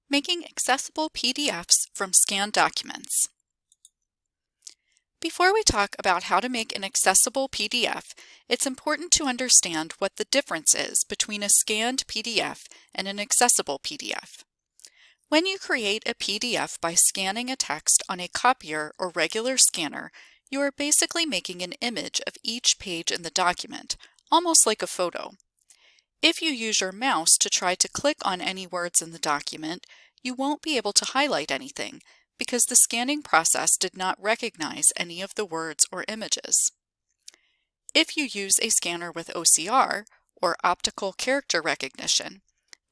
Making accessible PDFs from scanned documents. Before we talk about how to make an accessible PDF, it's important to understand what the difference is between a scanned PDF and an accessible PDF. When you create a PDF by scanning a text on a copier or regular scanner, you are basically making an image of each page in the document, almost like a photo. If you use your mouse to try to click on any words in the document, you won't be able to highlight anything because the scanning process did not recognize any of the words or images. If you use a scanner with OCR, or optical character recognition,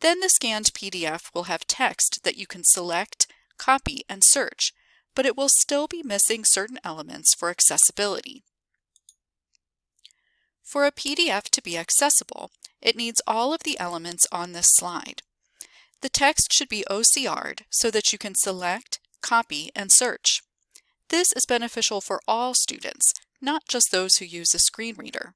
then the scanned PDF will have text that you can select, copy, and search, but it will still be missing certain elements for accessibility. For a PDF to be accessible, it needs all of the elements on this slide. The text should be OCR'd so that you can select, copy, and search. This is beneficial for all students, not just those who use a screen reader.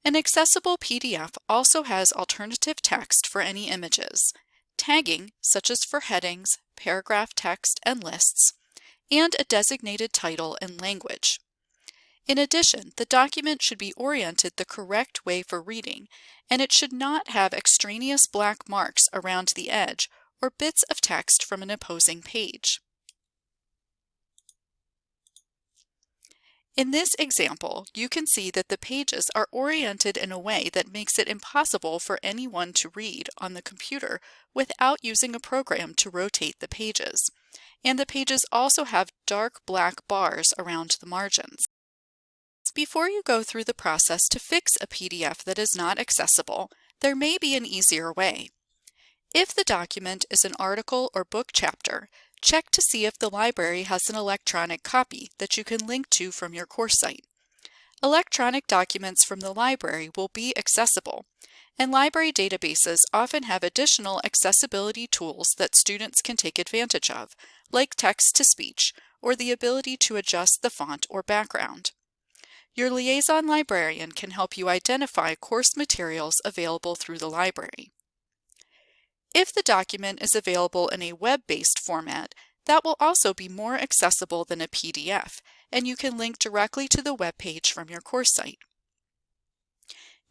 An accessible PDF also has alternative text for any images, tagging such as for headings, paragraph text, and lists, and a designated title and language. In addition, the document should be oriented the correct way for reading, and it should not have extraneous black marks around the edge or bits of text from an opposing page. In this example, you can see that the pages are oriented in a way that makes it impossible for anyone to read on the computer without using a program to rotate the pages. And the pages also have dark black bars around the margins. Before you go through the process to fix a PDF that is not accessible, there may be an easier way. If the document is an article or book chapter, check to see if the library has an electronic copy that you can link to from your course site. Electronic documents from the library will be accessible, and library databases often have additional accessibility tools that students can take advantage of, like text-to-speech or the ability to adjust the font or background. Your liaison librarian can help you identify course materials available through the library. If the document is available in a web-based format, that will also be more accessible than a PDF, and you can link directly to the web page from your course site.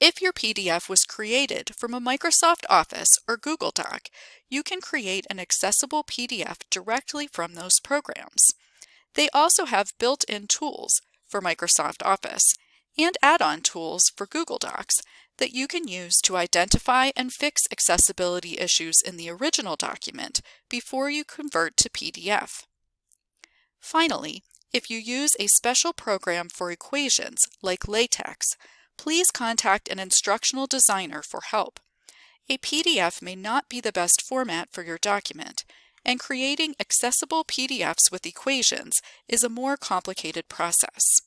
If your PDF was created from a Microsoft Office or Google Doc, you can create an accessible PDF directly from those programs. They also have built-in tools for Microsoft Office and add-on tools for Google Docs that you can use to identify and fix accessibility issues in the original document before you convert to PDF. Finally, if you use a special program for equations like LaTeX, please contact an instructional designer for help. A PDF may not be the best format for your document, and creating accessible PDFs with equations is a more complicated process.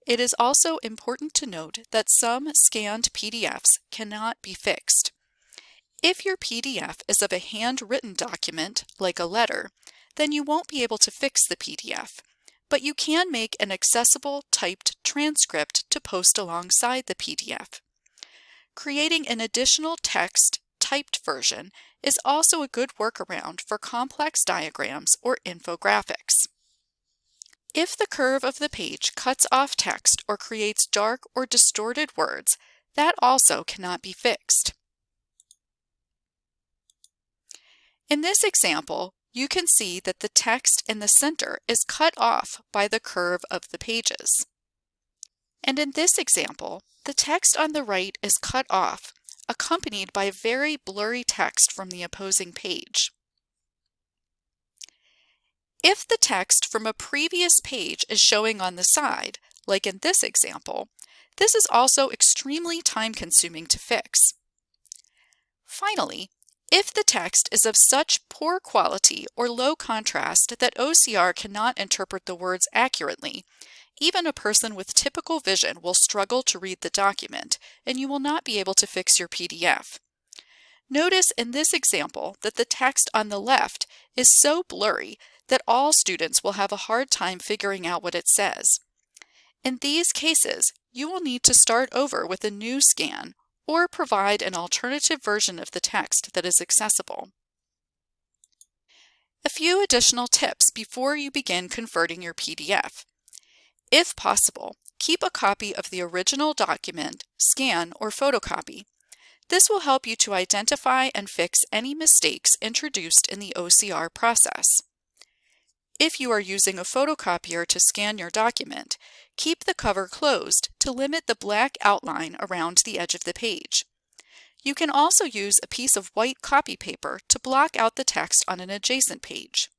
It is also important to note that some scanned PDFs cannot be fixed. If your PDF is of a handwritten document, like a letter, then you won't be able to fix the PDF, but you can make an accessible typed transcript to post alongside the PDF. Creating an additional text typed version is also a good workaround for complex diagrams or infographics. If the curve of the page cuts off text or creates dark or distorted words, that also cannot be fixed. In this example, you can see that the text in the center is cut off by the curve of the pages. And in this example, the text on the right is cut off, accompanied by very blurry text from the opposing page. If the text from a previous page is showing on the side, like in this example, this is also extremely time-consuming to fix. Finally, if the text is of such poor quality or low contrast that OCR cannot interpret the words accurately, even a person with typical vision will struggle to read the document, and you will not be able to fix your PDF. Notice in this example that the text on the left is so blurry that all students will have a hard time figuring out what it says. In these cases, you will need to start over with a new scan or provide an alternative version of the text that is accessible. A few additional tips before you begin converting your PDF. If possible, keep a copy of the original document, scan, or photocopy. This will help you to identify and fix any mistakes introduced in the OCR process. If you are using a photocopier to scan your document, keep the cover closed to limit the black outline around the edge of the page. You can also use a piece of white copy paper to block out the text on an adjacent page.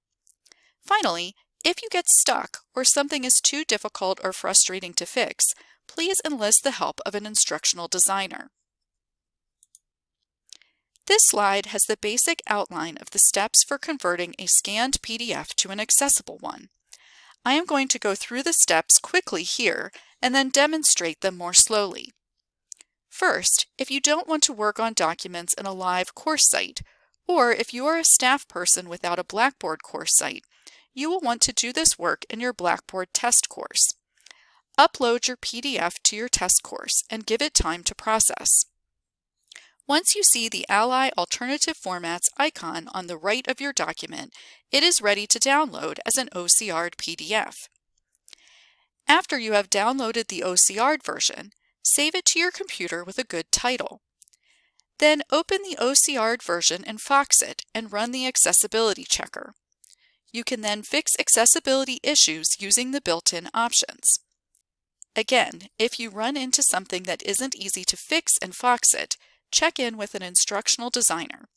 Finally, if you get stuck or something is too difficult or frustrating to fix, please enlist the help of an instructional designer. This slide has the basic outline of the steps for converting a scanned PDF to an accessible one. I am going to go through the steps quickly here and then demonstrate them more slowly. First, if you don't want to work on documents in a live course site, or if you are a staff person without a Blackboard course site, you will want to do this work in your Blackboard test course. Upload your PDF to your test course and give it time to process. Once you see the Ally Alternative Formats icon on the right of your document, it is ready to download as an OCR'd PDF. After you have downloaded the OCR'd version, save it to your computer with a good title. Then open the OCR'd version in Foxit and run the accessibility checker. You can then fix accessibility issues using the built-in options. Again, if you run into something that isn't easy to fix in Foxit, check in with an instructional designer.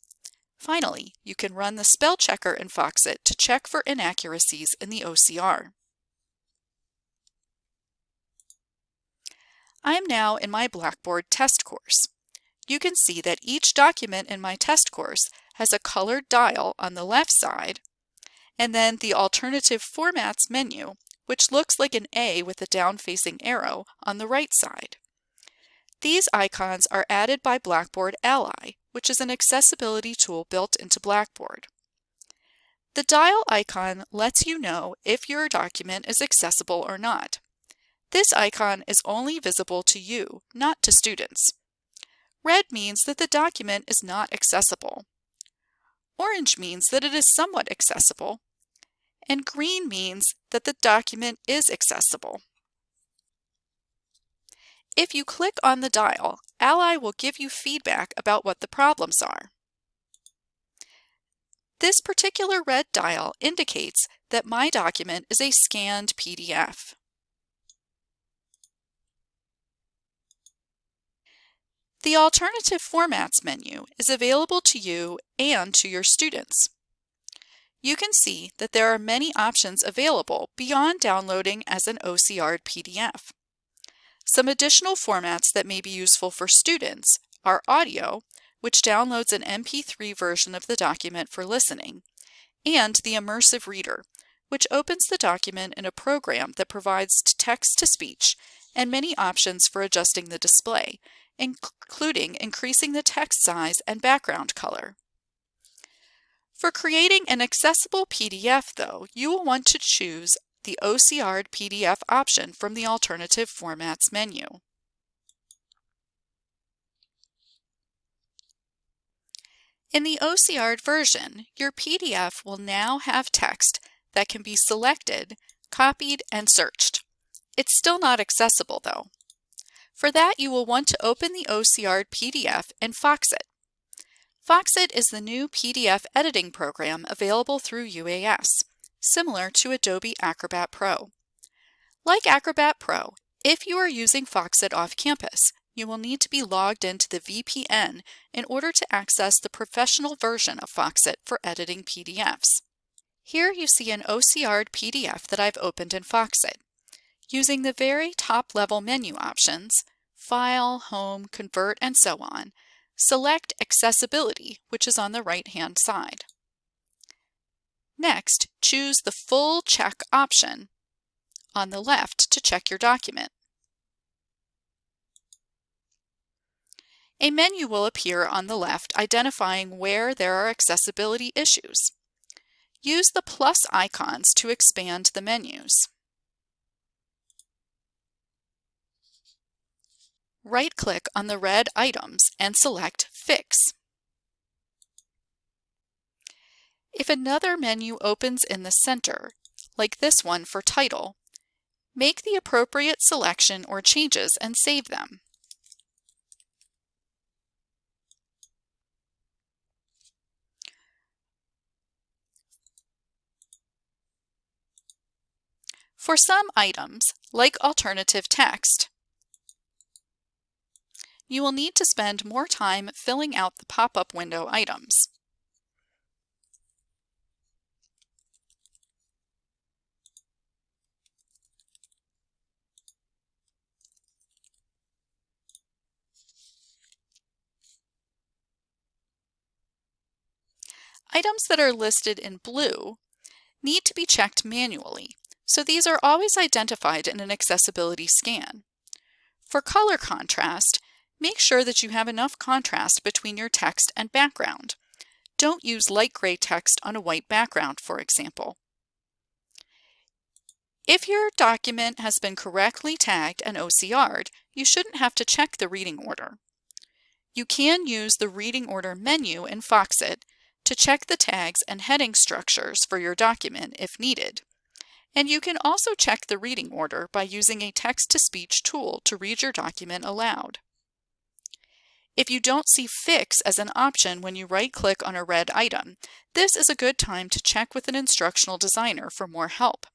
Finally, you can run the spell checker in Foxit to check for inaccuracies in the OCR. I am now in my Blackboard test course. You can see that each document in my test course has a colored dial on the left side, and then the Alternative Formats menu, which looks like an A with a down-facing arrow on the right side. These icons are added by Blackboard Ally, which is an accessibility tool built into Blackboard. The dial icon lets you know if your document is accessible or not. This icon is only visible to you, not to students. Red means that the document is not accessible. Orange means that it is somewhat accessible. And green means that the document is accessible. If you click on the dial, Ally will give you feedback about what the problems are. This particular red dial indicates that my document is a scanned PDF. The Alternative Formats menu is available to you and to your students. You can see that there are many options available beyond downloading as an OCR'd PDF. Some additional formats that may be useful for students are audio, which downloads an MP3 version of the document for listening, and the Immersive Reader, which opens the document in a program that provides text-to-speech and many options for adjusting the display, including increasing the text size and background color. For creating an accessible PDF, though, you will want to choose the OCR'd PDF option from the Alternative Formats menu. In the OCR'd version, your PDF will now have text that can be selected, copied, and searched. It's still not accessible, though. For that, you will want to open the OCR'd PDF in Foxit. Foxit is the new PDF editing program available through UAS, similar to Adobe Acrobat Pro. Like Acrobat Pro, if you are using Foxit off campus, you will need to be logged into the VPN in order to access the professional version of Foxit for editing PDFs. Here you see an OCR'd PDF that I've opened in Foxit. Using the very top-level menu options, File, Home, Convert, and so on, select Accessibility, which is on the right-hand side. Next, choose the Full Check option on the left to check your document. A menu will appear on the left identifying where there are accessibility issues. Use the plus icons to expand the menus. right-click on the red items and select Fix. If another menu opens in the center, like this one for Title, make the appropriate selection or changes and save them. For some items, like alternative text, you will need to spend more time filling out the pop-up window items. Items that are listed in blue need to be checked manually, so these are always identified in an accessibility scan. For color contrast, make sure that you have enough contrast between your text and background. Don't use light gray text on a white background, for example. If your document has been correctly tagged and OCR'd, you shouldn't have to check the reading order. You can use the reading order menu in Foxit to check the tags and heading structures for your document if needed. And you can also check the reading order by using a text-to-speech tool to read your document aloud. If you don't see Fix as an option when you right-click on a red item, this is a good time to check with an instructional designer for more help.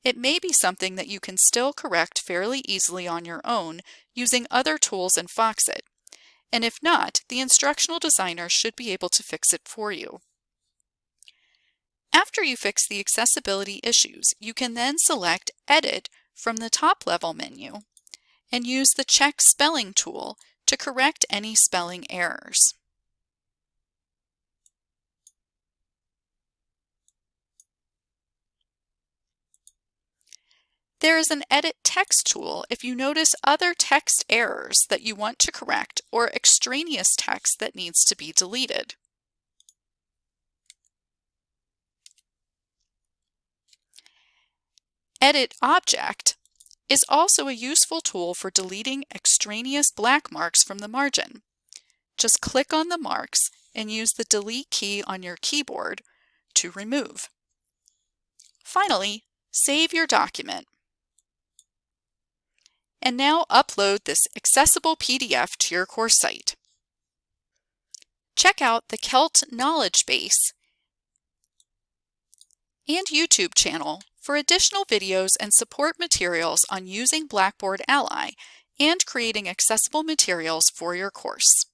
It may be something that you can still correct fairly easily on your own using other tools in Foxit, and if not, the instructional designer should be able to fix it for you. After you fix the accessibility issues, you can then select Edit from the top-level menu and use the Check Spelling tool to correct any spelling errors. There is an Edit Text tool if you notice other text errors that you want to correct or extraneous text that needs to be deleted. Edit Object is also a useful tool for deleting extraneous black marks from the margin. Just click on the marks and use the Delete key on your keyboard to remove. Finally, save your document. And now upload this accessible PDF to your course site. Check out the CELT Knowledge Base and YouTube channel for additional videos and support materials on using Blackboard Ally and creating accessible materials for your course.